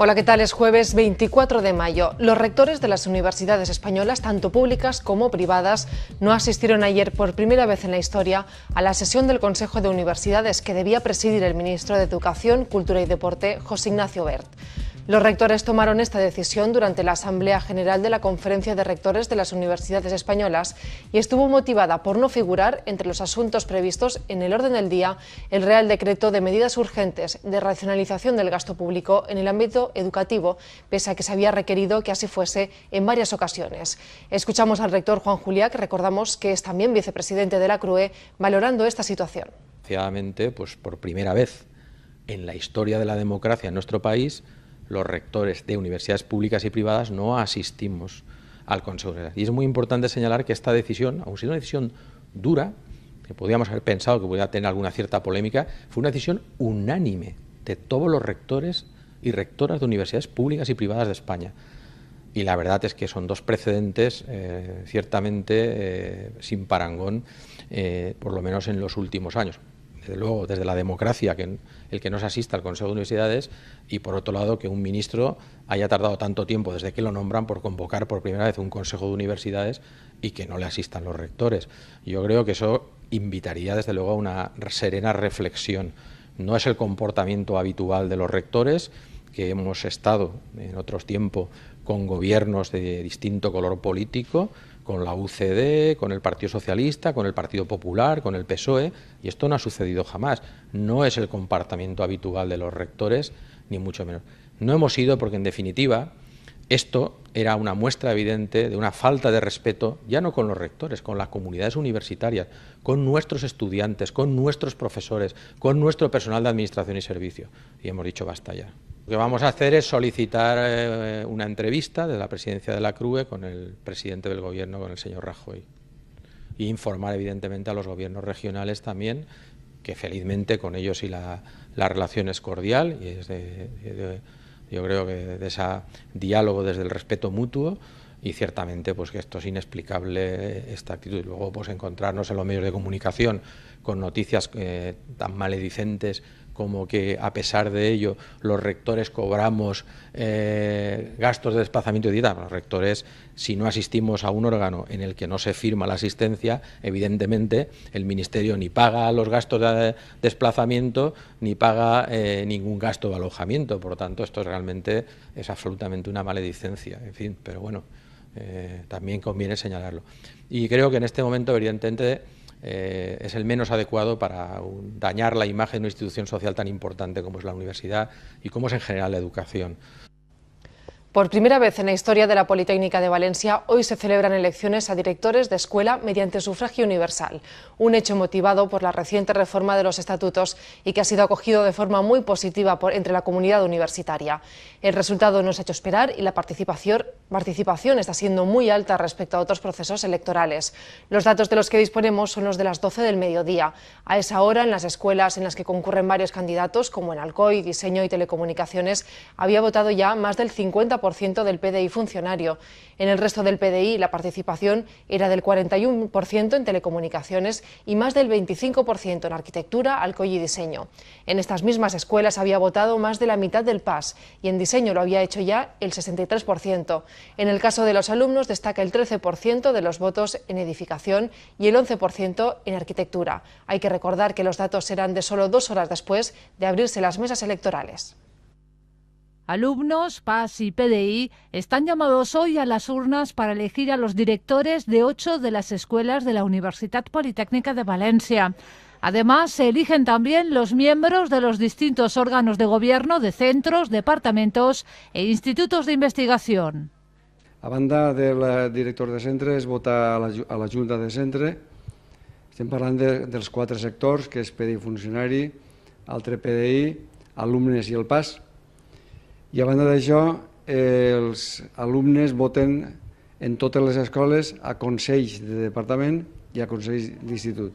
Hola, ¿qué tal? Es jueves 24 de mayo. Los rectores de las universidades españolas, tanto públicas como privadas, no asistieron ayer por primera vez en la historia a la sesión del Consejo de Universidades que debía presidir el ministro de Educación, Cultura y Deporte, José Ignacio Wert. Los rectores tomaron esta decisión durante la Asamblea General de la Conferencia de Rectores de las Universidades Españolas y estuvo motivada por no figurar entre los asuntos previstos en el orden del día el Real Decreto de medidas urgentes de racionalización del gasto público en el ámbito educativo, pese a que se había requerido que así fuese en varias ocasiones. Escuchamos al rector Juan Juliá, que recordamos que es también vicepresidente de la CRUE, valorando esta situación. Desgraciadamente, pues por primera vez en la historia de la democracia en nuestro país, los rectores de universidades públicas y privadas no asistimos al Consejo de Universidades. Y es muy importante señalar que esta decisión, aun siendo una decisión dura, que podríamos haber pensado que podría tener alguna cierta polémica, fue una decisión unánime de todos los rectores y rectoras de universidades públicas y privadas de España. Y la verdad es que son dos precedentes ciertamente sin parangón, por lo menos en los últimos años. Desde luego, desde la democracia, que el que no se asista al Consejo de Universidades, y por otro lado que un ministro haya tardado tanto tiempo desde que lo nombran por convocar por primera vez un Consejo de Universidades y que no le asistan los rectores. Yo creo que eso invitaría desde luego a una serena reflexión. No es el comportamiento habitual de los rectores, que hemos estado en otros tiempos con gobiernos de distinto color político, con la UCD, con el Partido Socialista, con el Partido Popular, con el PSOE, y esto no ha sucedido jamás. No es el comportamiento habitual de los rectores, ni mucho menos. No hemos ido porque, en definitiva, esto era una muestra evidente de una falta de respeto, ya no con los rectores, con las comunidades universitarias, con nuestros estudiantes, con nuestros profesores, con nuestro personal de administración y servicio. Y hemos dicho basta ya. Lo que vamos a hacer es solicitar una entrevista de la presidencia de la CRUE con el presidente del gobierno, con el señor Rajoy, y informar evidentemente a los gobiernos regionales también, que felizmente con ellos y la relación es cordial, y es yo creo que de ese diálogo desde el respeto mutuo, y ciertamente pues que esto es inexplicable, esta actitud. Y luego pues encontrarnos en los medios de comunicación con noticias tan maledicentes como que a pesar de ello los rectores cobramos gastos de desplazamiento y dieta. Los rectores, si no asistimos a un órgano en el que no se firma la asistencia, evidentemente el Ministerio ni paga los gastos de desplazamiento ni paga ningún gasto de alojamiento. Por lo tanto, esto realmente es absolutamente una maledicencia. En fin, pero bueno, también conviene señalarlo. Y creo que en este momento, evidentemente, es el menos adecuado para dañar la imagen de una institución social tan importante como es la universidad y como es en general la educación. Por primera vez en la historia de la Politécnica de Valencia, hoy se celebran elecciones a directores de escuela mediante sufragio universal, un hecho motivado por la reciente reforma de los estatutos y que ha sido acogido de forma muy positiva entre la comunidad universitaria. El resultado no se ha hecho esperar y la participación está siendo muy alta respecto a otros procesos electorales. Los datos de los que disponemos son los de las 12 del mediodía. A esa hora, en las escuelas en las que concurren varios candidatos, como en Alcoy, Diseño y Telecomunicaciones, había votado ya más del 50% del PDI funcionario. En el resto del PDI la participación era del 41% en telecomunicaciones y más del 25% en arquitectura, Alcoy y diseño. En estas mismas escuelas había votado más de la mitad del PAS y en diseño lo había hecho ya el 63%. En el caso de los alumnos destaca el 13% de los votos en edificación y el 11% en arquitectura. Hay que recordar que los datos serán de solo 2 horas después de abrirse las mesas electorales. Alumnos, PAS y PDI están llamados hoy a las urnas para elegir a los directores de 8 de las escuelas de la Universitat Politécnica de Valencia. Además, se eligen también los miembros de los distintos órganos de gobierno de centros, departamentos e institutos de investigación. A banda del director de centre es votar a la Junta de centre. Estem parlant dels 4 sectors, que és PDI funcionari, altre PDI, alumnes i el PAS. I a banda d'això, els alumnes voten en totes les escoles a consells de departament y a consells d'institut.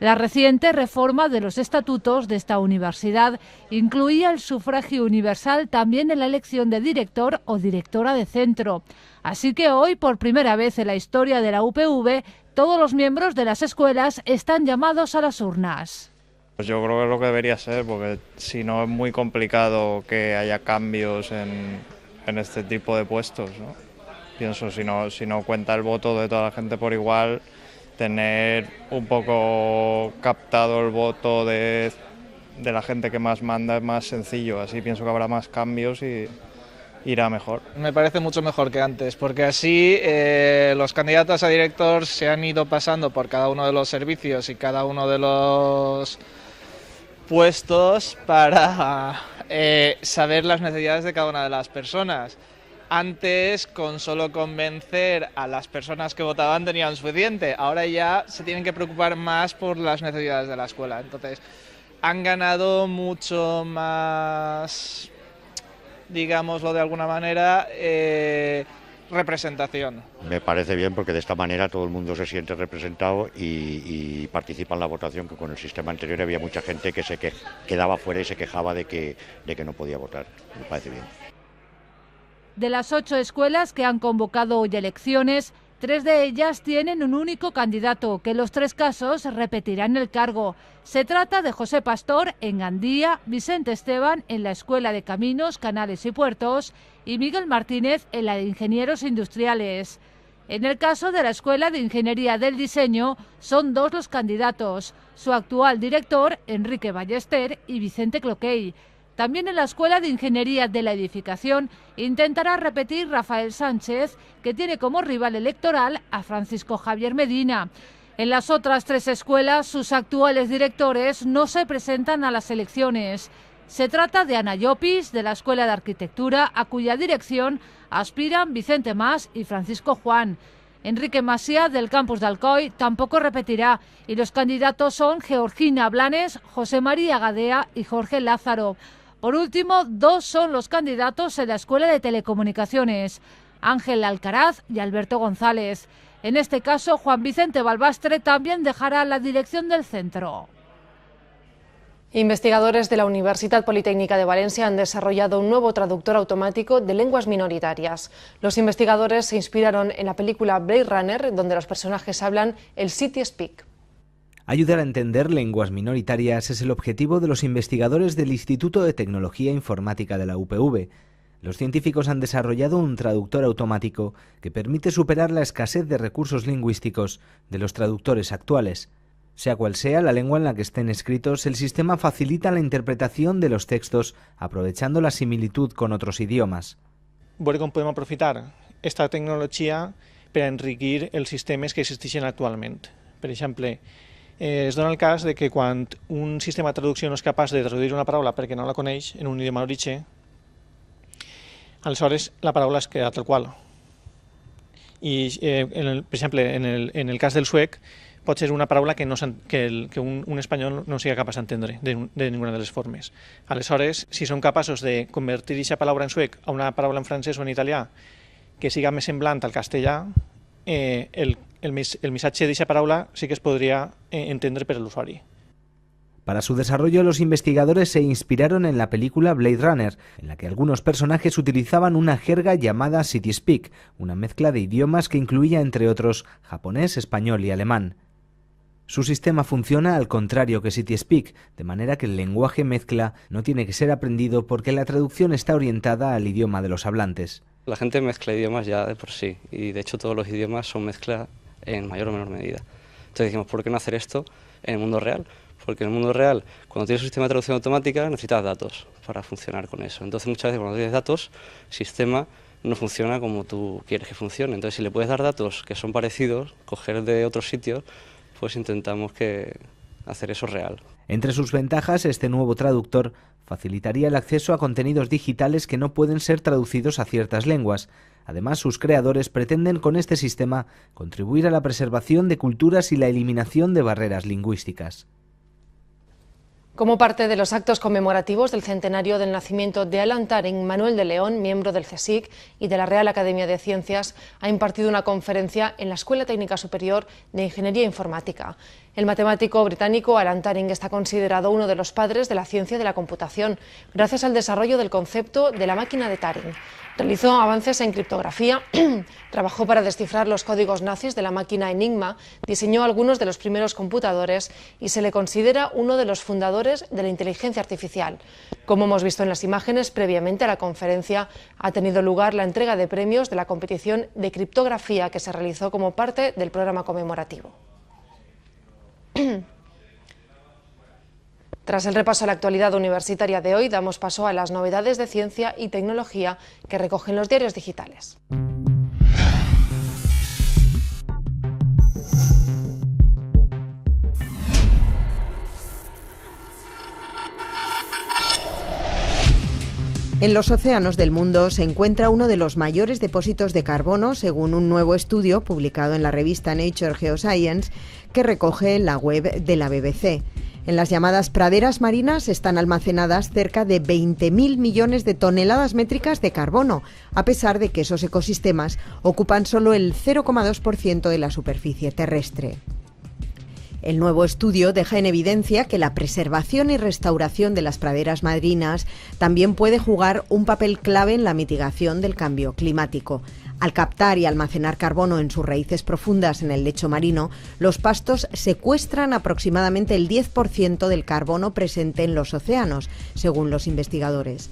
La reciente reforma de los estatutos de esta universidad incluía el sufragio universal también en la elección de director o directora de centro. Así que hoy, por primera vez en la historia de la UPV, todos los miembros de las escuelas están llamados a las urnas. Pues yo creo que es lo que debería ser, porque si no es muy complicado que haya cambios en este tipo de puestos, ¿no? Pienso, si no cuenta el voto de toda la gente por igual, tener un poco captado el voto de la gente que más manda es más sencillo, así pienso que habrá más cambios y irá mejor. Me parece mucho mejor que antes, porque así los candidatos a director se han ido pasando por cada uno de los servicios y cada uno de los puestos para saber las necesidades de cada una de las personas. Antes, con solo convencer a las personas que votaban tenían suficiente, ahora ya se tienen que preocupar más por las necesidades de la escuela. Entonces, han ganado mucho más, digámoslo de alguna manera, representación. Me parece bien porque de esta manera todo el mundo se siente representado y participa en la votación, que con el sistema anterior había mucha gente que se quedaba fuera y se quejaba de que no podía votar. Me parece bien. De las 8 escuelas que han convocado hoy elecciones, 3 de ellas tienen un único candidato, que en los 3 casos repetirán el cargo. Se trata de José Pastor en Gandía, Vicente Esteban en la Escuela de Caminos, Canales y Puertos y Miguel Martínez en la de Ingenieros Industriales. En el caso de la Escuela de Ingeniería del Diseño, son 2 los candidatos, su actual director, Enrique Ballester, y Vicente Cloquey. También en la Escuela de Ingeniería de la Edificación intentará repetir Rafael Sánchez, que tiene como rival electoral a Francisco Javier Medina. En las otras 3 escuelas, sus actuales directores no se presentan a las elecciones. Se trata de Ana Llopis, de la Escuela de Arquitectura, a cuya dirección aspiran Vicente Mas y Francisco Juan. Enrique Masia, del campus de Alcoy, tampoco repetirá, y los candidatos son Georgina Blanes, José María Gadea y Jorge Lázaro. Por último, 2 son los candidatos en la Escuela de Telecomunicaciones, Ángel Alcaraz y Alberto González. En este caso, Juan Vicente Balbastre también dejará la dirección del centro. Investigadores de la Universitat Politécnica de Valencia han desarrollado un nuevo traductor automático de lenguas minoritarias. Los investigadores se inspiraron en la película Blade Runner, donde los personajes hablan el City Speak. Ayudar a entender lenguas minoritarias es el objetivo de los investigadores del Instituto de Tecnología Informática de la UPV. Los científicos han desarrollado un traductor automático que permite superar la escasez de recursos lingüísticos de los traductores actuales. Sea cual sea la lengua en la que estén escritos, el sistema facilita la interpretación de los textos aprovechando la similitud con otros idiomas. Veure com podem aprofitar aquesta tecnologia per enriquir els sistemes que existeixen actualment. Per exemple, es dona el cas de que quan un sistema de traducció no és capaç de traduir una paraula perquè no la coneix en un idioma d'origen, aleshores la paraula es queda tal qual. I, per exemple, en el cas del suec, pot ser una paraula que un espanyol no sigui capaç d'entendre de ninguna de les formes. Aleshores, si som capaços de convertir aquesta paraula en suec a una paraula en francès o en italià que siga més semblant al castellà, el missatge d'aquesta paraula sí que es podria entendre per l'usuari. Para su desarrollo, los investigadores se inspiraron en la película Blade Runner, en la que algunos personajes utilizaban una jerga llamada City Speak, una mezcla de idiomas que incluía, entre otros, japonés, español y alemán. Su sistema funciona al contrario que City Speak, de manera que el lenguaje mezcla no tiene que ser aprendido porque la traducción está orientada al idioma de los hablantes. La gente mezcla idiomas ya de por sí, y de hecho todos los idiomas son mezcla en mayor o menor medida. Entonces dijimos, ¿por qué no hacer esto en el mundo real? Porque en el mundo real, cuando tienes un sistema de traducción automática, necesitas datos para funcionar con eso. Entonces muchas veces cuando tienes datos, el sistema no funciona como tú quieres que funcione. Entonces si le puedes dar datos que son parecidos, coger de otros sitios, pues intentamos hacer eso real. Entre sus ventajas, este nuevo traductor facilitaría el acceso a contenidos digitales que no pueden ser traducidos a ciertas lenguas. Además, sus creadores pretenden con este sistema contribuir a la preservación de culturas y la eliminación de barreras lingüísticas. Como parte de los actos conmemorativos del centenario del nacimiento de Alan Turing, Manuel de León, miembro del CSIC y de la Real Academia de Ciencias, ha impartido una conferencia en la Escuela Técnica Superior de Ingeniería Informática. El matemático británico Alan Turing está considerado uno de los padres de la ciencia de la computación, gracias al desarrollo del concepto de la máquina de Turing. Realizó avances en criptografía, trabajó para descifrar los códigos nazis de la máquina Enigma, diseñó algunos de los primeros computadores y se le considera uno de los fundadores de la inteligencia artificial. Como hemos visto en las imágenes, previamente a la conferencia ha tenido lugar la entrega de premios de la competición de criptografía que se realizó como parte del programa conmemorativo. Tras el repaso a la actualidad universitaria de hoy, damos paso a las novedades de ciencia y tecnología que recogen los diarios digitales. En los océanos del mundo se encuentra uno de los mayores depósitos de carbono, según un nuevo estudio publicado en la revista Nature Geoscience, que recoge la web de la BBC. En las llamadas praderas marinas están almacenadas cerca de 20.000 millones de toneladas métricas de carbono, a pesar de que esos ecosistemas ocupan solo el 0,2% de la superficie terrestre. El nuevo estudio deja en evidencia que la preservación y restauración de las praderas marinas también puede jugar un papel clave en la mitigación del cambio climático. Al captar y almacenar carbono en sus raíces profundas en el lecho marino, los pastos secuestran aproximadamente el 10% del carbono presente en los océanos, según los investigadores.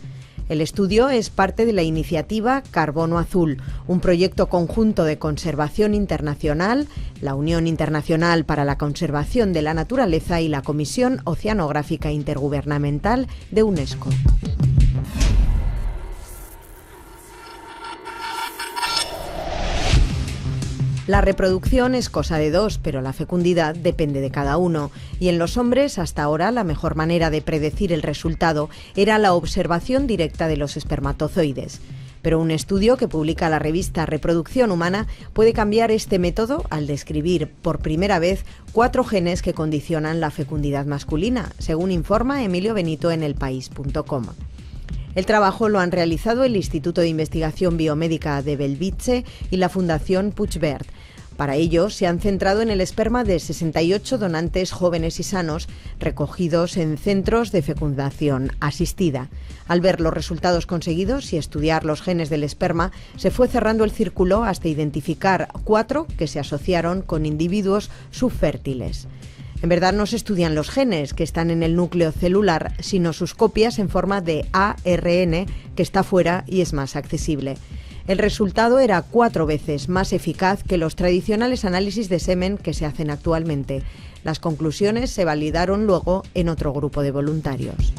El estudio es parte de la iniciativa Carbono Azul, un proyecto conjunto de conservación internacional, la Unión Internacional para la Conservación de la Naturaleza y la Comisión Oceanográfica Intergubernamental de UNESCO. La reproducción es cosa de dos, pero la fecundidad depende de cada uno. Y en los hombres, hasta ahora, la mejor manera de predecir el resultado era la observación directa de los espermatozoides. Pero un estudio que publica la revista Reproducción Humana puede cambiar este método al describir por primera vez 4 genes que condicionan la fecundidad masculina, según informa Emilio Benito en elpaís.com. El trabajo lo han realizado el Instituto de Investigación Biomédica de Belvitge y la Fundación Puigverd. Para ello, se han centrado en el esperma de 68 donantes jóvenes y sanos recogidos en centros de fecundación asistida. Al ver los resultados conseguidos y estudiar los genes del esperma, se fue cerrando el círculo hasta identificar 4 que se asociaron con individuos subfértiles. En verdad no se estudian los genes que están en el núcleo celular, sino sus copias en forma de ARN que está fuera y es más accesible. El resultado era 4 veces más eficaz que los tradicionales análisis de semen que se hacen actualmente. Las conclusiones se validaron luego en otro grupo de voluntarios.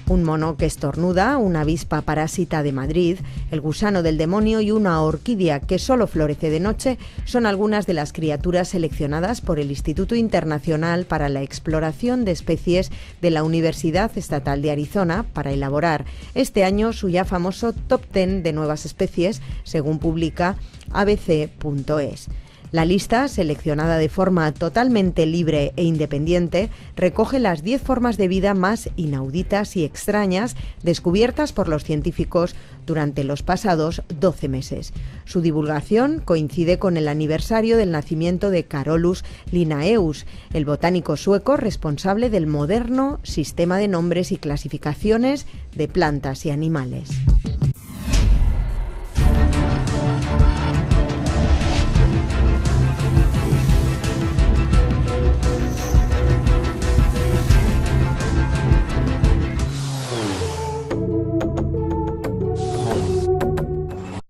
Un mono que estornuda, una avispa parásita de Madrid, el gusano del demonio y una orquídea que solo florece de noche son algunas de las criaturas seleccionadas por el Instituto Internacional para la Exploración de Especies de la Universidad Estatal de Arizona para elaborar este año su ya famoso Top 10 de nuevas especies, según publica abc.es. La lista, seleccionada de forma totalmente libre e independiente, recoge las 10 formas de vida más inauditas y extrañas descubiertas por los científicos durante los pasados 12 meses. Su divulgación coincide con el aniversario del nacimiento de Carolus Linnaeus, el botánico sueco responsable del moderno sistema de nombres y clasificaciones de plantas y animales.